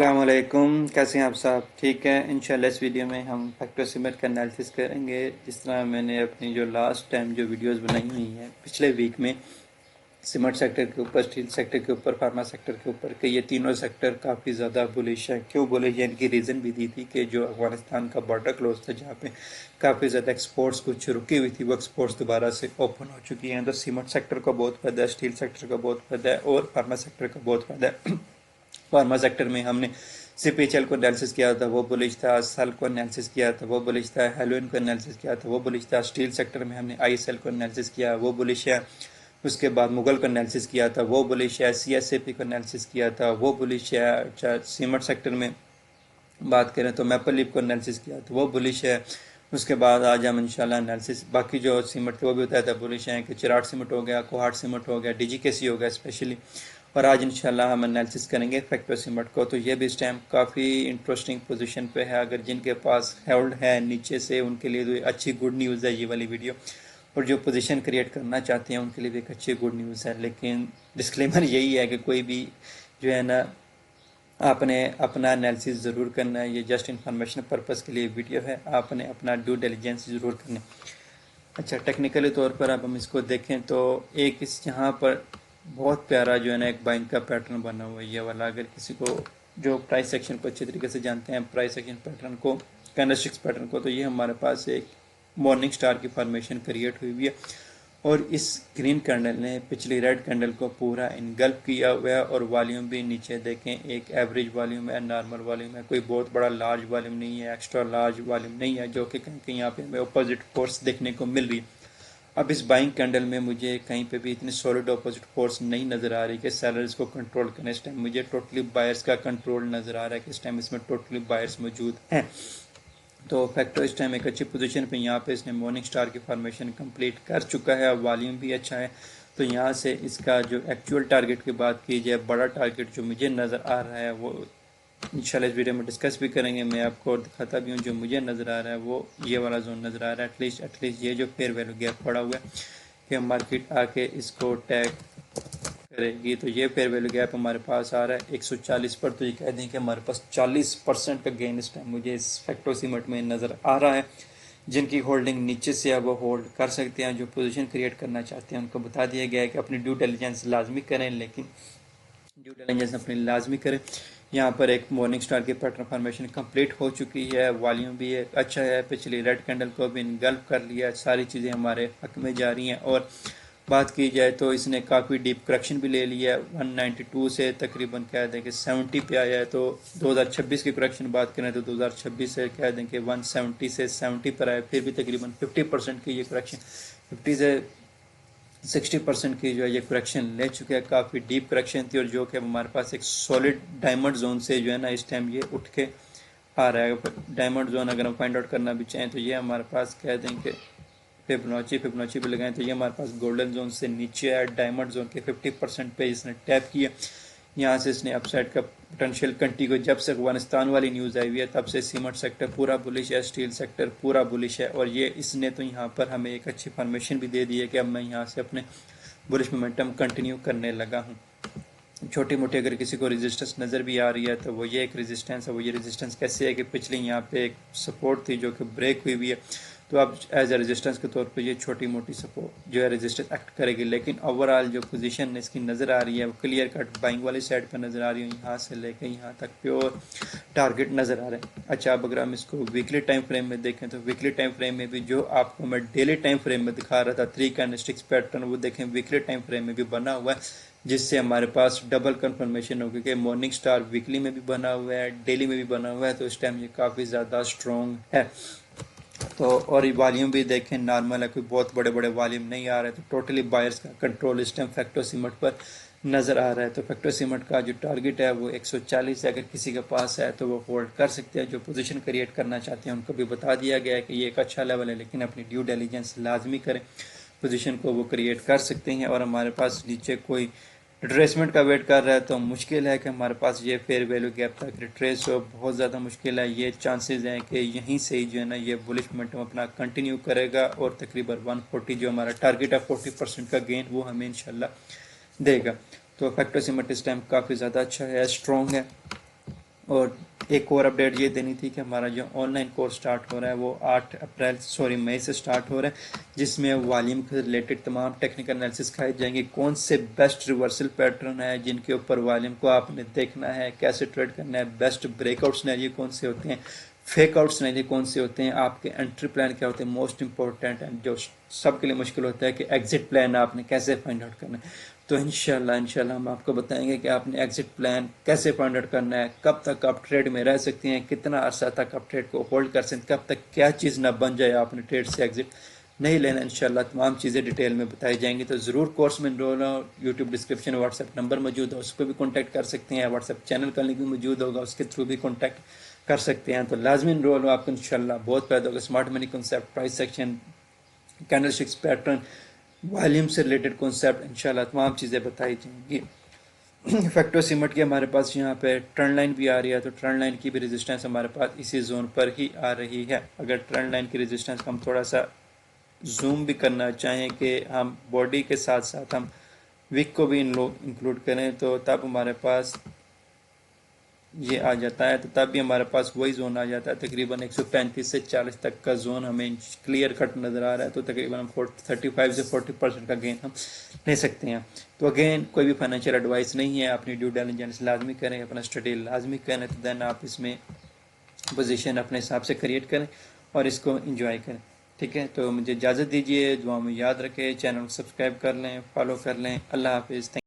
अस्सलाम वालेकुम। कैसे हैं आप साहब? ठीक है। इंशाल्लाह इस वीडियो में हम फैक्टर सीमेंट का एनालिसिस करेंगे। जिस तरह मैंने अपनी जो लास्ट टाइम जो वीडियोस बनाई हुई हैं पिछले वीक में सीमेंट सेक्टर के ऊपर, स्टील सेक्टर के ऊपर, फार्मा सेक्टर के ऊपर, कि ये तीनों सेक्टर काफ़ी ज़्यादा बुलिश है। क्यों बुलिश है? इनकी रीज़न भी दी थी कि जो अफगानिस्तान का बॉर्डर क्लोज था, जहाँ पे काफ़ी ज़्यादा एक्सपोर्ट्स कुछ रुकी हुई थी, वो एक्सपोर्ट्स दोबारा से ओपन हो चुकी हैं। तो सीमेंट सेक्टर का बहुत फ़ायदा है, स्टील सेक्टर का बहुत फ़ायदा है और फार्मा सेक्टर का बहुत फ़ायदा है। फार्मा सेक्टर में हमने सीपीएचएल को एनालिसिस किया था, वो बुलिश था। सल को एनालिसिस किया था, वो बुलिश था। हेलोइन को एनालिसिस किया था, वो बुलिश था। स्टील सेक्टर में हमने आईएसएल को एनालिसिस किया, वो बुलिश है। उसके बाद मुगल को एनालिसिस किया था, वो बुलिश है। सीएसएपी को एनालिसिस किया था, वो बुलिश है। अच्छा, सीमेंट सेक्टर में बात करें तो मैपल लीफ को एनालिसिस किया तो वो बुलिश है। उसके बाद आज हम इंशाल्लाह एनालिसिस बाकी जो सीमेंट थे वो भी बताया था बुलिश हैं, कि चिराट सीमेंट हो गया, कोहाट सीमेंट हो गया, डीजीकेसी हो गया स्पेशली। और आज इंशाल्लाह हम एनालिसिस करेंगे फैक्टर सीमेंट को। तो ये भी इस टाइम काफ़ी इंटरेस्टिंग पोजीशन पे है। अगर जिनके पास होल्ड है नीचे से, उनके लिए तो अच्छी गुड न्यूज़ है ये वाली वीडियो। और जो पोजीशन क्रिएट करना चाहते हैं उनके लिए भी एक अच्छी गुड न्यूज़ है। लेकिन डिस्क्लेमर यही है कि कोई भी जो है ना, आपने अपना एनालिसिस ज़रूर करना है। ये जस्ट इन्फॉर्मेशन पर्पज़ के लिए वीडियो है, आपने अपना ड्यू डिलिजेंस ज़रूर करना है। अच्छा, टेक्निकली तौर पर अब हम इसको देखें तो एक इस यहाँ पर बहुत प्यारा जो है ना एक बाइंग का पैटर्न बना हुआ है ये वाला। अगर किसी को जो प्राइस सेक्शन को अच्छे तरीके से जानते हैं, प्राइस सेक्शन पैटर्न को, कैंडलस्टिक्स पैटर्न को, तो ये हमारे पास एक मॉर्निंग स्टार की फॉर्मेशन क्रिएट हुई हुई है। और इस ग्रीन कैंडल ने पिछली रेड कैंडल को पूरा इनगल्फ किया हुआ है। और वॉल्यूम भी नीचे देखें, एक एवरेज वॉल्यूम है, नॉर्मल वॉल्यूम है, कोई बहुत बड़ा लार्ज वॉल्यूम नहीं है, एक्स्ट्रा लार्ज वॉल्यूम नहीं है, जो कि कहीं कहीं यहाँ पे हमें अपोजिट फोर्स देखने को मिल रही है। अब इस बाइंग कैंडल में मुझे कहीं पे भी इतनी सॉलिड अपोजिट फोर्स नहीं नज़र आ रही कि सेलर्स को कंट्रोल करें। इस टाइम मुझे टोटली बायर्स का कंट्रोल नज़र आ रहा है कि इस टाइम इसमें टोटली बायर्स मौजूद हैं। तो फैक्टर इस टाइम एक अच्छी पोजीशन पे, यहाँ पे इसने मॉर्निंग स्टार की फॉर्मेशन कंप्लीट कर चुका है। वॉल्यूम भी अच्छा है। तो यहाँ से इसका जो एक्चुअल टारगेट की बात की जाए, बड़ा टारगेट जो मुझे नज़र आ रहा है वो इंशाल्लाह इस वीडियो में डिस्कस भी करेंगे। मैं आपको दिखाता भी हूँ। जो मुझे नज़र आ रहा है वो ये वाला जोन नज़र आ रहा है। एटलीस्ट ये जो फेयर वैल्यू गैप पड़ा हुआ है कि मार्केट आके इसको टैग करेगी। तो ये फेयर वैल्यू गैप हमारे पास आ रहा है 140 पर। तो ये कह दें कि हमारे पास 40% का गेन इस टाइम मुझे इस फैक्टर सीमेंट में नज़र आ रहा है। जिनकी होल्डिंग नीचे से है वो होल्ड कर सकते हैं। जो पोजीशन क्रिएट करना चाहते हैं उनको बता दिया गया है कि अपनी ड्यू डिलिजेंस लाजमी करें, लेकिन ड्यू डिलिजेंस अपनी लाजमी करें। यहाँ पर एक मॉर्निंग स्टार की पैटर्न फॉर्मेशन कंप्लीट हो चुकी है। वॉल्यूम भी एक अच्छा है, पिछली रेड कैंडल को भी इनगल्फ कर लिया है। सारी चीज़ें हमारे हक में जा रही हैं। और बात की जाए तो इसने काफ़ी डीप करेक्शन भी ले लिया है। 192 से तकरीबन कह दें कि 70 पे आया है। तो 2026 की करेक्शन बात करें तो 2026 से कह दें कि 170 से 70 पर आया। फिर भी तकरीबन 50% की ये करेक्शन, 50 से 60% की जो है ये करेक्शन ले चुके हैं। काफ़ी डीप करेक्शन थी और जो कि हमारे पास एक सॉलिड डायमंड जोन से जो है ना इस टाइम ये उठ के आ रहा है। डायमंड जोन अगर हम फाइंड आउट करना भी चाहें तो ये हमारे पास कह दें कि फिबोनाची भी लगाएं तो ये हमारे पास गोल्डन जोन से नीचे है। डायमंड जोन के 50% पे इसने टैप किया। यहाँ से इसने अपसाइड का पोटेंशियल कंटिन्यू, जब से अफगानिस्तान वाली न्यूज़ आई हुई है तब से सीमेंट सेक्टर पूरा बुलिश है, स्टील सेक्टर पूरा बुलिश है। और ये इसने तो यहाँ पर हमें एक अच्छी फॉर्मेशन भी दे दी है कि अब मैं यहाँ से अपने बुलिश मोमेंटम कंटिन्यू करने लगा हूँ। छोटी मोटी अगर किसी को रेजिस्टेंस नज़र भी आ रही है तो वो ये एक रेजिस्टेंस है। वो ये रेजिस्टेंस कैसे है कि पिछले यहाँ पे एक सपोर्ट थी जो कि ब्रेक हुई हुई है। तो अब एज ए रेजिस्टेंस के तौर पे ये छोटी मोटी सपोर्ट जो है रेजिस्टेंस एक्ट करेगी। लेकिन ओवरऑल जो पोजीशन इसकी नज़र आ रही है वो क्लियर कट बाइंग वाली साइड पर नज़र आ रही है। यहाँ से लेकर यहाँ तक प्योर टारगेट नज़र आ रहे हैं। अच्छा, अब अगर हम इसको वीकली टाइम फ्रेम में देखें तो वीकली टाइम फ्रेम में भी जो आपको मैं डेली टाइम फ्रेम में दिखा रहा था 3 कैंडलस्टिक्स पैटर्न, वो देखें वीकली टाइम फ्रेम में भी बना हुआ है। जिससे हमारे पास डबल कंफर्मेशन होगी कि मॉर्निंग स्टार वीकली में भी बना हुआ है, डेली में भी बना हुआ है। तो इस टाइम ये काफ़ी ज़्यादा स्ट्रॉन्ग है। तो और वॉल्यूम भी देखें नॉर्मल है, कोई बहुत बड़े बड़े वॉल्यूम नहीं आ रहे। तो टोटली बायर्स का कंट्रोल इस टाइम फैक्टर सीमेंट पर नज़र आ रहा है। तो फैक्टर सीमेंट का जो टारगेट है वो 140 है। अगर किसी के पास है तो वो होल्ड कर सकते हैं। जो पोजीशन क्रिएट करना चाहते हैं उनको भी बता दिया गया है कि ये एक अच्छा लेवल है, लेकिन अपनी ड्यू डिलिजेंस लाजमी करें। पोजीशन को वो क्रिएट कर सकते हैं। और हमारे पास नीचे कोई रिट्रेसमेंट का वेट कर रहा है तो मुश्किल है कि हमारे पास ये फेयर वैल्यू गैप तक रिट्रेस हो, बहुत ज़्यादा मुश्किल है। ये चांसेस हैं कि यहीं से ही जो है ना ये बुलिश मोमेंटम अपना कंटिन्यू करेगा और तकरीबन 140 जो हमारा टारगेट है 40% का गेन वो हमें इंशाल्लाह देगा। तो फैक्टर सीमेंट इस टाइम काफ़ी ज़्यादा अच्छा है, स्ट्रॉन्ग है। اور ایک اور اپڈیٹ یہ دینی تھی کہ ہمارا جو آن لائن کورس سٹارٹ ہو رہا ہے وہ 8 مئی سے سٹارٹ ہو رہا ہے، جس میں والیوم کے ریلیٹڈ تمام ٹیکنیکل انالیسس کھائے جائیں گے، کون سے بیسٹ ریورسل پیٹرن ہے جن کے اوپر والیوم کو آپ نے دیکھنا ہے، کیسے ٹریڈ کرنا ہے، بیسٹ بریک آؤٹ سینیریو کون سے ہوتے ہیں، فیک آؤٹ سینیریو کون سے ہوتے ہیں، آپ کے انٹری پلان کیا ہوتے ہیں، موسٹ امپورٹنٹ اینڈ جو سب کے لیے مشکل ہوتا ہے کہ ایگزٹ پلان آپ نے کیسے فائنڈ آؤٹ کرنا ہے۔ تو انشاءاللہ ہم آپ کو بتائیں گے کہ آپ نے ایگزٹ پلان کیسے فائنڈ آؤٹ کرنا ہے، کب تک آپ ٹریڈ میں رہ سکتے ہیں، کتنا عرصہ تک آپ ٹریڈ کو ہولڈ کر سکتے ہیں، کب تک کیا چیز نہ بن جائے آپ نے ٹریڈ سے ایگزٹ نہیں لینا، انشاءاللہ تمام چیزیں ڈیٹیل میں بتائی جائیں گی۔ تو ضرور کورس میں انرول ہو، YouTube description WhatsApp number موجود ہے، اس پہ بھی کانٹیکٹ کر سکتے ہیں، واٹس ایپ چینل کا لنک بھی موجود ہوگا، اس کے تھرو بھی کانٹیکٹ کر سکتے ہیں۔ تو لازمی انرول ہو، آپ کو انشاءاللہ بہت فائدہ ہوگا۔ Smart money concept, price section, candlesticks pattern, volume سے ریلیٹڈ کنسیپٹ، انشاءاللہ تمام چیزیں بتائی جائیں گی۔ فیکٹو سیمٹ کی ہمارے پاس یہاں پہ ٹرن لائن بھی آ رہی ہے، تو ٹرن لائن کی بھی ریزسٹنس ہمارے پاس اسی زون پر ہی آ رہی ہے۔ اگر ٹرن لائن کی ریزسٹنس ہم تھوڑا سا زوم بھی کرنا چاہیں کہ ہم باڈی کے ساتھ ساتھ ہم ویک کو بھی انکلوڈ کریں، تو تب ہمارے پاس یہ آ جاتا ہے، تو تب بھی ہمارے پاس وہی زون آ جاتا ہے، تقریباً 135 سے 40 تک کا زون ہمیں کلیئر کٹ نظر آ رہا ہے، تو تقریباً ہم 35 سے 40% کا گین ہم لے سکتے ہیں۔ تو اگین کوئی بھی فائنینشیل ایڈوائس نہیں ہے، اپنی ڈیو ڈیلیجنس لازمی کریں، اپنا اسٹڈی لازمی کریں، تو دین آپ اس میں پوزیشن اپنے حساب سے کریٹ کریں اور اس کو انجوائے کریں۔ ٹھیک ہے، تو مجھے اجازت دیجیے، دعا میں یاد رکھیں، چینل کو سبسکرائب کر لیں، فالو کر لیں۔ اللہ حافظ۔